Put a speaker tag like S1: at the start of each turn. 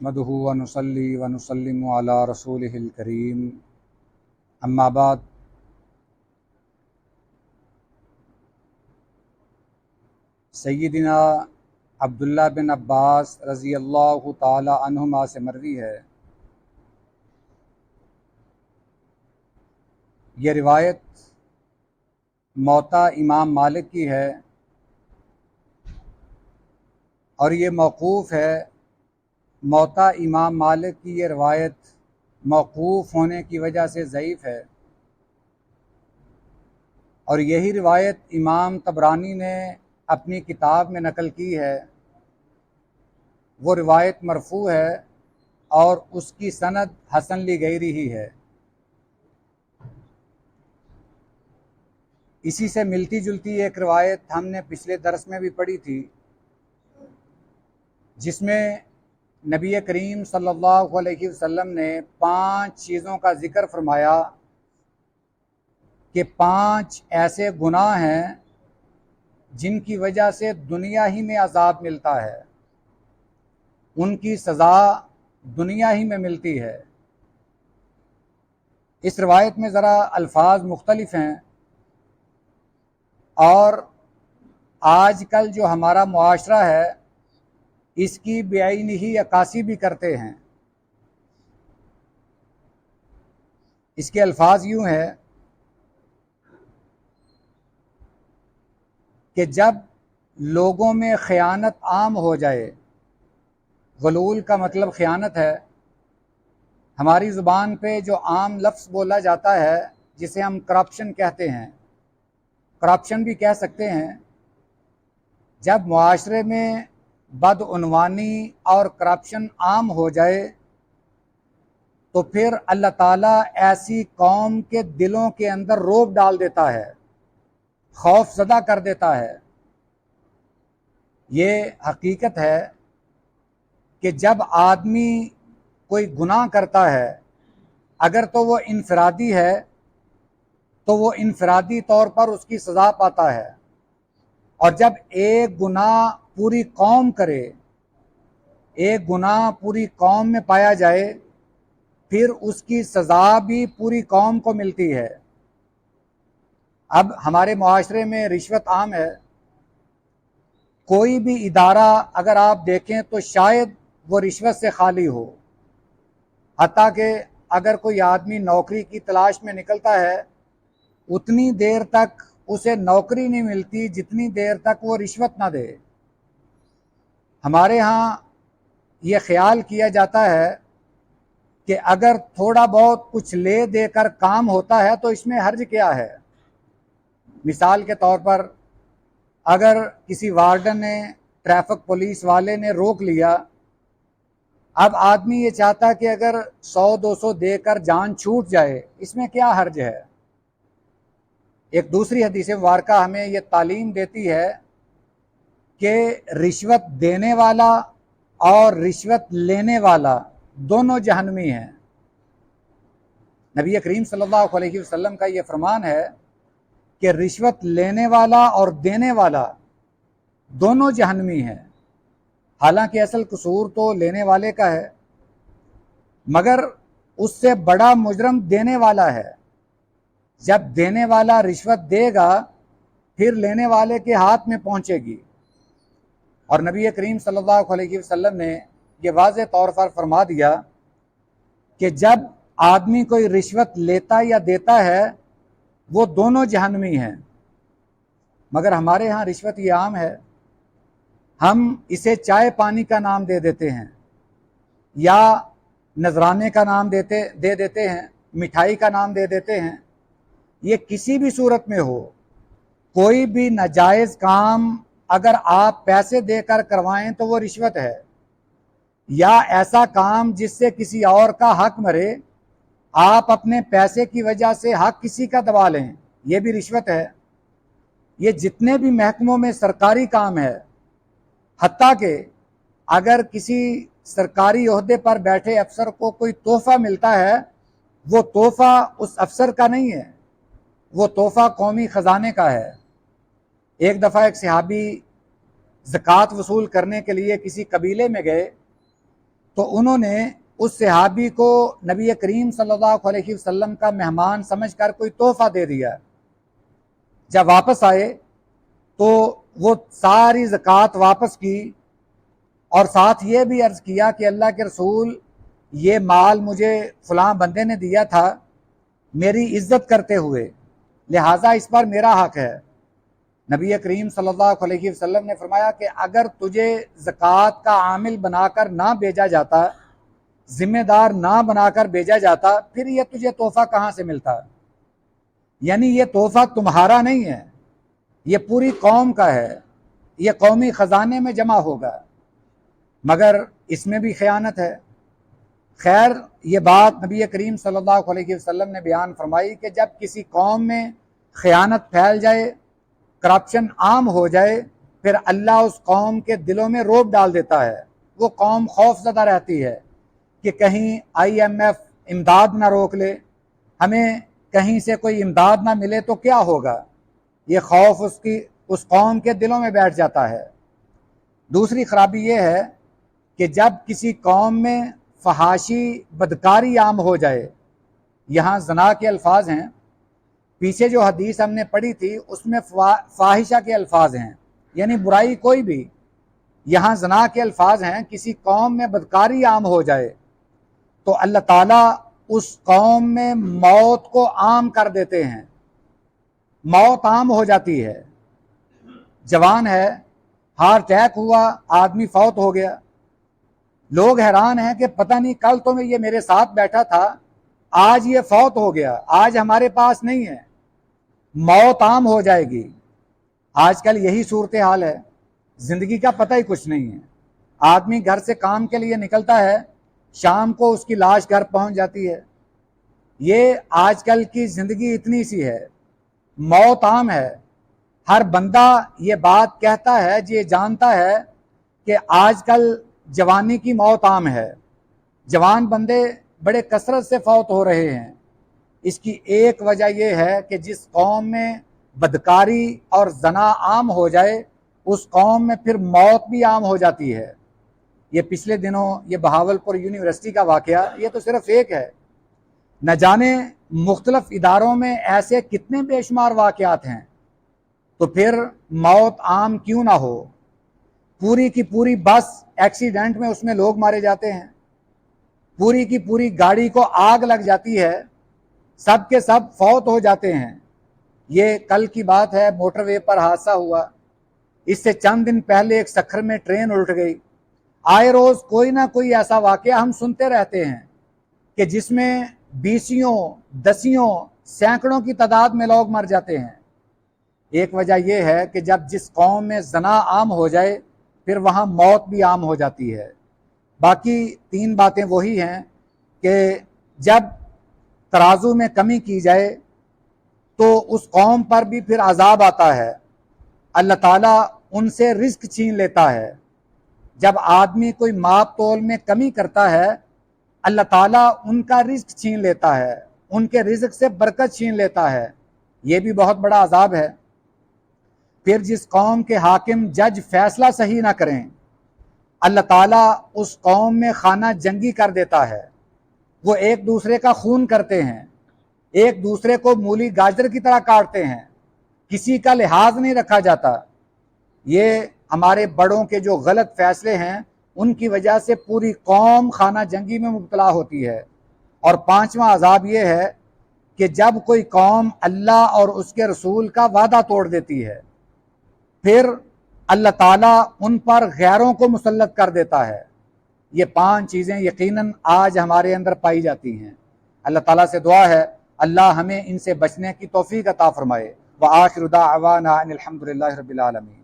S1: نحمدہ ونصلی ونسلم علی رسولہ الکریم اما بعد سیدنا عبداللہ بن عباس رضی اللہ تعالی عنہما سے مروی ہے، یہ روایت موطا امام مالک کی ہے اور یہ موقوف ہے۔ موطا امام مالک کی یہ روایت موقوف ہونے کی وجہ سے ضعیف ہے، اور یہی روایت امام طبرانی نے اپنی کتاب میں نقل کی ہے۔ وہ روایت مرفوع ہے اور اس کی سند حسن لغیری ہی ہے۔ اسی سے ملتی جلتی ایک روایت ہم نے پچھلے درس میں بھی پڑھی تھی، جس میں نبی کریم صلی اللہ علیہ وسلم نے 5 چیزوں کا ذکر فرمایا کہ 5 ایسے گناہ ہیں جن کی وجہ سے دنیا ہی میں عذاب ملتا ہے، ان کی سزا دنیا ہی میں ملتی ہے۔ اس روایت میں ذرا الفاظ مختلف ہیں، اور آج کل جو ہمارا معاشرہ ہے اس کی بے عینی ہی عکاسی بھی کرتے ہیں۔ اس کے الفاظ یوں ہے کہ جب لوگوں میں خیانت عام ہو جائے، غلول کا مطلب خیانت ہے، ہماری زبان پہ جو عام لفظ بولا جاتا ہے جسے ہم کرپشن کہتے ہیں، کرپشن بھی کہہ سکتے ہیں۔ جب معاشرے میں بدعنوانی اور کرپشن عام ہو جائے تو پھر اللہ تعالیٰ ایسی قوم کے دلوں کے اندر رعب ڈال دیتا ہے، خوف زدہ کر دیتا ہے۔ یہ حقیقت ہے کہ جب آدمی کوئی گناہ کرتا ہے، اگر تو وہ انفرادی ہے تو وہ انفرادی طور پر اس کی سزا پاتا ہے، اور جب ایک گناہ پوری قوم کرے، ایک گناہ پوری قوم میں پایا جائے، پھر اس کی سزا بھی پوری قوم کو ملتی ہے۔ اب ہمارے معاشرے میں رشوت عام ہے، کوئی بھی ادارہ اگر آپ دیکھیں تو شاید وہ رشوت سے خالی ہو، حتیٰ کہ اگر کوئی آدمی نوکری کی تلاش میں نکلتا ہے اتنی دیر تک اسے نوکری نہیں ملتی جتنی دیر تک وہ رشوت نہ دے۔ ہمارے ہاں یہ خیال کیا جاتا ہے کہ اگر تھوڑا بہت کچھ لے دے کر کام ہوتا ہے تو اس میں حرج کیا ہے۔ مثال کے طور پر اگر کسی وارڈن نے، ٹریفک پولیس والے نے روک لیا، اب آدمی یہ چاہتا کہ اگر 100-200 دے کر جان چھوٹ جائے، اس میں کیا حرج ہے۔ ایک دوسری حدیث مبارکہ ہمیں یہ تعلیم دیتی ہے کہ رشوت دینے والا اور رشوت لینے والا دونوں جہنمی ہیں۔ نبی کریم صلی اللہ علیہ وسلم کا یہ فرمان ہے کہ رشوت لینے والا اور دینے والا دونوں جہنمی ہیں۔ حالانکہ اصل قصور تو لینے والے کا ہے، مگر اس سے بڑا مجرم دینے والا ہے۔ جب دینے والا رشوت دے گا پھر لینے والے کے ہاتھ میں پہنچے گی، اور نبی کریم صلی اللہ علیہ وسلم نے یہ واضح طور پر فرما دیا کہ جب آدمی کوئی رشوت لیتا یا دیتا ہے وہ دونوں جہنمی ہیں۔ مگر ہمارے ہاں رشوت یہ عام ہے، ہم اسے چائے پانی کا نام دے دیتے ہیں، یا نذرانے کا نام دے دیتے ہیں، مٹھائی کا نام دے دیتے ہیں۔ یہ کسی بھی صورت میں ہو، کوئی بھی ناجائز کام اگر آپ پیسے دے کر کروائیں تو وہ رشوت ہے، یا ایسا کام جس سے کسی اور کا حق مرے، آپ اپنے پیسے کی وجہ سے حق کسی کا دبا لیں، یہ بھی رشوت ہے۔ یہ جتنے بھی محکموں میں سرکاری کام ہے، حتیٰ کہ اگر کسی سرکاری عہدے پر بیٹھے افسر کو کوئی تحفہ ملتا ہے، وہ تحفہ اس افسر کا نہیں ہے، وہ تحفہ قومی خزانے کا ہے۔ ایک دفعہ ایک صحابی زکوٰۃ وصول کرنے کے لیے کسی قبیلے میں گئے تو انہوں نے اس صحابی کو نبی کریم صلی اللہ علیہ وسلم کا مہمان سمجھ کر کوئی تحفہ دے دیا۔ جب واپس آئے تو وہ ساری زکوٰۃ واپس کی، اور ساتھ یہ بھی عرض کیا کہ اللہ کے رسول، یہ مال مجھے فلاں بندے نے دیا تھا میری عزت کرتے ہوئے، لہٰذا اس پر میرا حق ہے۔ نبی کریم صلی اللہ علیہ وسلم نے فرمایا کہ اگر تجھے زکوٰۃ کا عامل بنا کر نہ بھیجا جاتا، ذمہ دار نہ بنا کر بھیجا جاتا، پھر یہ تجھے تحفہ کہاں سے ملتا؟ یعنی یہ تحفہ تمہارا نہیں ہے، یہ پوری قوم کا ہے، یہ قومی خزانے میں جمع ہوگا، مگر اس میں بھی خیانت ہے۔ خیر، یہ بات نبی کریم صلی اللہ علیہ وسلم نے بیان فرمائی کہ جب کسی قوم میں خیانت پھیل جائے، کرپشن عام ہو جائے، پھر اللہ اس قوم کے دلوں میں رعب ڈال دیتا ہے۔ وہ قوم خوف زدہ رہتی ہے کہ کہیں IMF امداد نہ روک لے، ہمیں کہیں سے کوئی امداد نہ ملے تو کیا ہوگا۔ یہ خوف اس قوم کے دلوں میں بیٹھ جاتا ہے۔ دوسری خرابی یہ ہے کہ جب کسی قوم میں فحاشی بدکاری عام ہو جائے، یہاں زنا کے الفاظ ہیں، پیچھے جو حدیث ہم نے پڑھی تھی اس میں فاحشہ کے الفاظ ہیں، یعنی برائی کوئی بھی، یہاں زنا کے الفاظ ہیں۔ کسی قوم میں بدکاری عام ہو جائے تو اللہ تعالیٰ اس قوم میں موت کو عام کر دیتے ہیں، موت عام ہو جاتی ہے۔ جوان ہے، ہارٹ اٹیک ہوا، آدمی فوت ہو گیا، لوگ حیران ہیں کہ پتہ نہیں کل تو یہ میرے ساتھ بیٹھا تھا، آج یہ فوت ہو گیا، آج ہمارے پاس نہیں ہے، موت عام ہو جائے گی۔ آج کل یہی صورتحال ہے، زندگی کا پتہ ہی کچھ نہیں ہے۔ آدمی گھر سے کام کے لیے نکلتا ہے، شام کو اس کی لاش گھر پہنچ جاتی ہے۔ یہ آج کل کی زندگی اتنی سی ہے، موت عام ہے۔ ہر بندہ یہ بات کہتا ہے، یہ جانتا ہے کہ آج کل جوانی کی موت عام ہے، جوان بندے بڑے کثرت سے فوت ہو رہے ہیں۔ اس کی ایک وجہ یہ ہے کہ جس قوم میں بدکاری اور زنا عام ہو جائے، اس قوم میں پھر موت بھی عام ہو جاتی ہے۔ یہ پچھلے دنوں یہ بہاولپور یونیورسٹی کا واقعہ، یہ تو صرف ایک ہے، نہ جانے مختلف اداروں میں ایسے کتنے بے شمار واقعات ہیں، تو پھر موت عام کیوں نہ ہو۔ پوری کی پوری بس ایکسیڈنٹ میں اس میں لوگ مارے جاتے ہیں، پوری کی پوری گاڑی کو آگ لگ جاتی ہے، سب کے سب فوت ہو جاتے ہیں۔ یہ کل کی بات ہے، موٹر وے پر حادثہ ہوا، اس سے چند دن پہلے ایک سکھر میں ٹرین الٹ گئی۔ آئے روز کوئی نہ کوئی ایسا واقعہ ہم سنتے رہتے ہیں کہ جس میں 20 10 سینکڑوں کی تعداد میں لوگ مر جاتے ہیں۔ ایک وجہ یہ ہے کہ جب جس قوم میں زنا عام ہو جائے، پھر وہاں موت بھی عام ہو جاتی ہے۔ باقی 3 باتیں وہی ہیں کہ جب ترازو میں کمی کی جائے تو اس قوم پر بھی پھر عذاب آتا ہے، اللہ تعالیٰ ان سے رزق چھین لیتا ہے۔ جب آدمی کوئی ماپ تول میں کمی کرتا ہے، اللہ تعالیٰ ان کا رزق چھین لیتا ہے، ان کے رزق سے برکت چھین لیتا ہے، یہ بھی بہت بڑا عذاب ہے۔ پھر جس قوم کے حاکم جج فیصلہ صحیح نہ کریں، اللہ تعالیٰ اس قوم میں خانہ جنگی کر دیتا ہے، وہ ایک دوسرے کا خون کرتے ہیں، ایک دوسرے کو مولی گاجر کی طرح کاٹتے ہیں، کسی کا لحاظ نہیں رکھا جاتا۔ یہ ہمارے بڑوں کے جو غلط فیصلے ہیں، ان کی وجہ سے پوری قوم خانہ جنگی میں مبتلا ہوتی ہے۔ اور 5واں عذاب یہ ہے کہ جب کوئی قوم اللہ اور اس کے رسول کا وعدہ توڑ دیتی ہے، پھر اللہ تعالیٰ ان پر غیروں کو مسلط کر دیتا ہے۔ یہ 5 چیزیں یقیناً آج ہمارے اندر پائی جاتی ہیں۔ اللہ تعالیٰ سے دعا ہے اللہ ہمیں ان سے بچنے کی توفیق عطا فرمائے۔ وآخر دعوانا ان الحمد للہ رب العالمین۔